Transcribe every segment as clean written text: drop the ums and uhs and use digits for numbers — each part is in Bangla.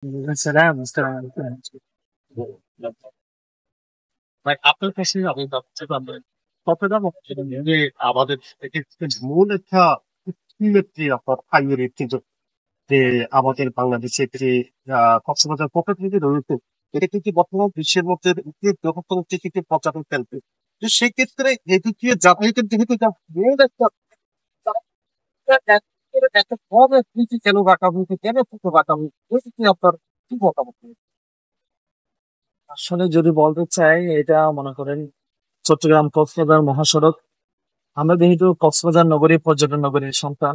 السلام والسلام عليكم. ভাই আপনার কাছে আমি ভাবতে পারবেন কতটা যে আমাদের মূল একটা উন্নতি আপনার আয়ের ঐতিহ্য যে আমাদের বাংলাদেশে যে কক্সবাজার পকেট থেকে রয়েছে এটা কিন্তু বর্তমান বিশ্বের মধ্যে একটি বৃহত্তম একটি পর্যটন কেন্দ্র। তো সেক্ষেত্রে এদিকে যাতায়াতের যেহেতু মূল একটা একটা কম স্মৃতি কেন রাখা হয়েছে কেন ছোট রাখা হয়েছে এটি আপনার কি মতামত? আসলে যদি বলতে চাই, এটা মনে করেন চট্টগ্রাম কক্সবাজার মহাসড়ক। আমরা যেহেতু কক্সবাজার নগরী পর্যটন নগরীর সন্তান,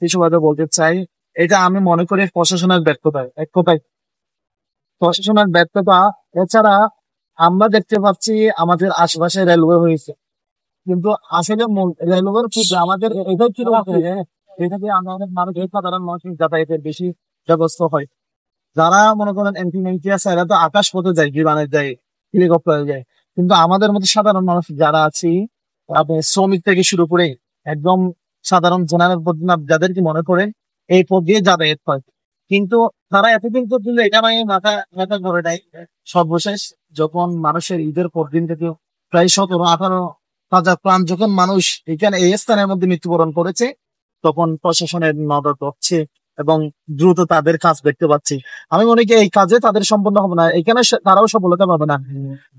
সেই সুবাদে বলতে চাই, এটা আমি মনে করি প্রশাসনের ব্যর্থতা, এক কথায় প্রশাসনের ব্যর্থতা। এছাড়া আমরা দেখতে পাচ্ছি আমাদের আশেপাশে রেলওয়ে হয়েছে, কিন্তু আসলে রেলওয়ের ক্ষেত্রে আমাদের এটাই ছিল এটা দিয়ে আমাদের মানুষ, সাধারণ মানুষের যাতায়াতের বেশি ব্যবস্থা হয়। যারা মনে করেন এমপি মন্ত্রী আছে এরা তো আকাশ পথে যায়, বিমানে যায়, হেলিকপ্টারে যায়, কিন্তু আমাদের মতো সাধারণ মানুষ যারা আছি, আপনি শ্রমিক থেকে শুরু করে একদম সাধারণ জেনারেল পর্যন্ত যাদেরকে মনে করেন এই পথ দিয়ে যাতায়াত হয়, কিন্তু তারা এতদিন পর্যন্ত এটা নিয়ে মাথা ব্যথা করে নাই। সর্বশেষ যখন মানুষের ঈদের পর দিন থেকে প্রায় 17-18 হাজার প্রাণ যখন মানুষ এখানে এই স্থানের মধ্যে মৃত্যুবরণ করেছে, তখন প্রশাসনের নজর হচ্ছে এবং দ্রুত তাদের কাজ দেখতে পাচ্ছি। আমি মনে করি এই কাজে তাদের সম্পূর্ণ হবে না, এখানে তারাও সফলতা পাবে না।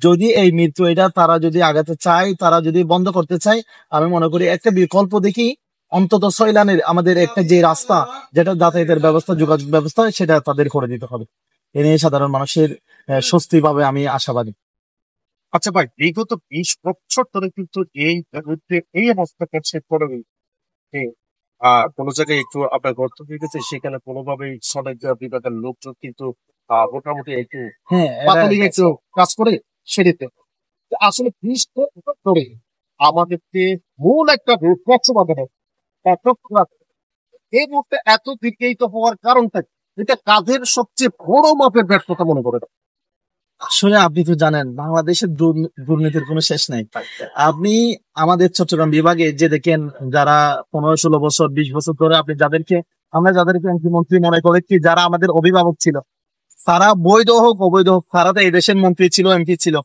যদি এই মৃত্যু এটা তারা যদি আগাতে চায়, তারা যদি বন্ধ করতে চায়, আমি মনে করি একটা বিকল্প দেখি, অন্তত 6 লানের আমাদের একটা যে রাস্তা, যেটা যাতায়াতের ব্যবস্থা, যোগাযোগ ব্যবস্থা, সেটা তাদের করে দিতে হবে। এ নিয়ে সাধারণ মানুষের স্বস্তি পাবে, আমি আশাবাদী। আচ্ছা ভাই, বিগত 20 বছর ধরে কিন্তু এই অবস্থা করছে পড়ে যে কোনো জায়গায় একটু আপনার গর্ত হয়ে গেছে সেখানে কোনোভাবেই সড়ক বিভাগের লোকজন কিন্তু মোটামুটি একটু হ্যাঁ, পাতলি একটু কাজ করে সেটিতে আসলে 20 বছর ধরে আমাদের যে মূল একটা রোড কক্সবাজারের এত খারাপ, এই মুহূর্তে এত বিকৃত হওয়ার কারণটা কি? এটা কাজের সবচেয়ে বড় মাপের ব্যর্থতা মনে করে। আসলে আপনি তো জানেন বাংলাদেশের দুর্নীতির কোনো শেষ নাই। আপনি আমাদের চট্টগ্রাম বিভাগে যে দেখেন, যারা 15-16 বছর 20 বছর ধরে আপনি যাদেরকে, আমরা যাদেরকে এমপি মন্ত্রী মনে করেছি, যারা আমাদের অভিভাবক ছিল, তারা বৈধ হোক অবৈধ হোক, তারা তো এই দেশের মন্ত্রী ছিল, এমপি ছিল।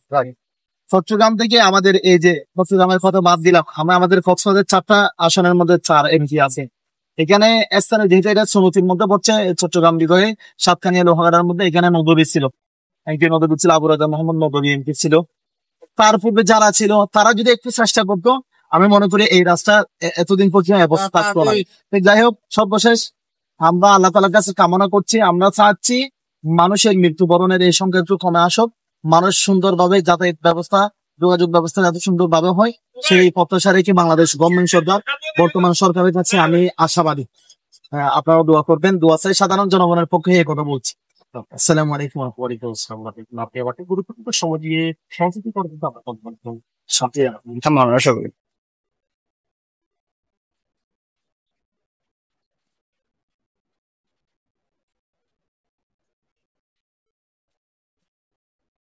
চট্টগ্রাম থেকে আমাদের এই যে চট্টগ্রামের কথা বাদ দিলাম, আমরা আমাদের কক্সবাজার 4টা আসনের মধ্যে 4 এমপি আছে। এখানে স্থানে যেহেতু এটা সমিতির মধ্যে পড়ছে, চট্টগ্রাম বিভাগে সাতকানিয়া লোহাগাড়ার মধ্যে, এখানে নদী ছিল, একটি নদী ছিল আবু রাজা মোহাম্মদ নদী এমপি ছিল। তার পূর্বে যারা ছিল তারা যদি একটু চেষ্টা করতো, আমি মনে করি এই রাস্তা এতদিন পর্যন্ত অবস্থা থাকতো না। তো যাই হোক, সর্বশেষ আমরা আল্লাহ তাআলার কাছে কামনা করছি, আমরা চাচ্ছি মানুষের মৃত্যুবরণের এই সংখ্যা একটু কমে আসুক, মানুষ সুন্দরভাবে যাতায়াত ব্যবস্থা, যোগাযোগ ব্যবস্থা যাতে সুন্দরভাবে হয়, সেই প্রত্যাশা রেখে বাংলাদেশ গভর্নমেন্ট সরকার, বর্তমান সরকারের কাছে আমি আশাবাদী। আপনারাও দোয়া করবেন, দোয়া চাই সাধারণ জনগণের পক্ষে এই কথা বলছি। আসসালামু আলাইকুম। ওয়ালাইকুম আসসালাম। আপনি আমাকে গুরুত্বপূর্ণ সময় দিয়ে সংস্কৃতি করতে সত্যি আমরা আশা করি।